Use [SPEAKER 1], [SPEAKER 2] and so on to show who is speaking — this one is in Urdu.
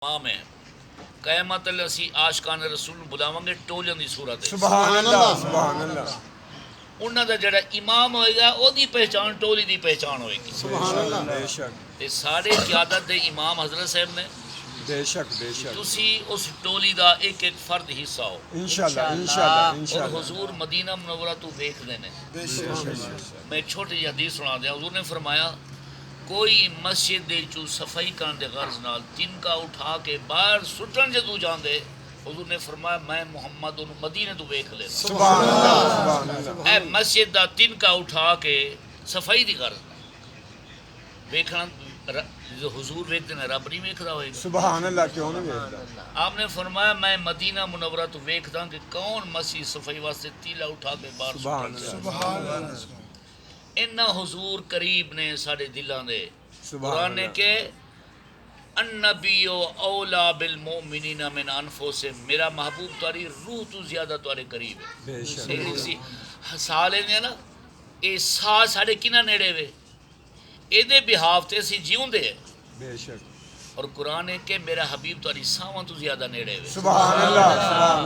[SPEAKER 1] امام ہے قیامت اللہ اسی عاشقان رسول بلاواں گے ٹولیاں دی صورت ہے
[SPEAKER 2] سبحان اللہ سبحان اللہ
[SPEAKER 1] انہاں دا جڑا امام ہوئے گا او دی پہچان ٹولی دی پہچان ہوئے گی
[SPEAKER 2] سبحان اللہ بے شک
[SPEAKER 1] تے سارے قیادت دے امام حضرت صاحب نے
[SPEAKER 2] بے شک بے شک
[SPEAKER 1] تسی اس ٹولی دا ایک ایک فرد حصہ ہو
[SPEAKER 2] انشاءاللہ انشاءاللہ
[SPEAKER 1] اور
[SPEAKER 2] انشاءاللہ
[SPEAKER 1] حضور مدینہ منورہ تو دیکھ دینے
[SPEAKER 2] بے شک
[SPEAKER 1] میں چھوٹی جی حدیث سنا دیا حضور نے فرمایا کوئی مسجد دے چو صفائی کرن دے غرض نال تنکا اٹھا کے باہر سٹن جدو جان دے حضور نے فرمایا میں محمد انہوں مدینہ تو ویکھ لینا
[SPEAKER 2] سبحان اللہ سبحان اللہ
[SPEAKER 1] اے مسجد دا تنکا اٹھا کے صفائی دی غرض ویکھنا حضور ویکھتے ہیں رب نہیں ویکھدا ہوئے گا
[SPEAKER 2] سبحان اللہ کیوں نہیں ویکھدا
[SPEAKER 1] آپ نے فرمایا میں مدینہ منورہ تو ویکھدا کہ کون مسجد صفائی واسطے تیلا اٹھا کے باہر
[SPEAKER 2] سبحان
[SPEAKER 1] سٹن
[SPEAKER 2] اللہ سبحان اللہ
[SPEAKER 1] انہا حضور قریب نے سارے دلان دے
[SPEAKER 2] سبحان
[SPEAKER 1] قرآن نے
[SPEAKER 2] اللہ
[SPEAKER 1] کہ النبی اولا بالمؤمنین من انفسہم میرا محبوب تاری روح تو زیادہ تارے قریب ہے
[SPEAKER 2] بے شک
[SPEAKER 1] صحیح سی سا لینے نا اے سا ساڑے کنا نیڑے وے اے دے بحاف تے سی جیوں دے
[SPEAKER 2] بے شک
[SPEAKER 1] اور قرآن نے کہ میرا حبیب تاری ساواں تو زیادہ نیڑے وے
[SPEAKER 2] سبحان اللہ سبحان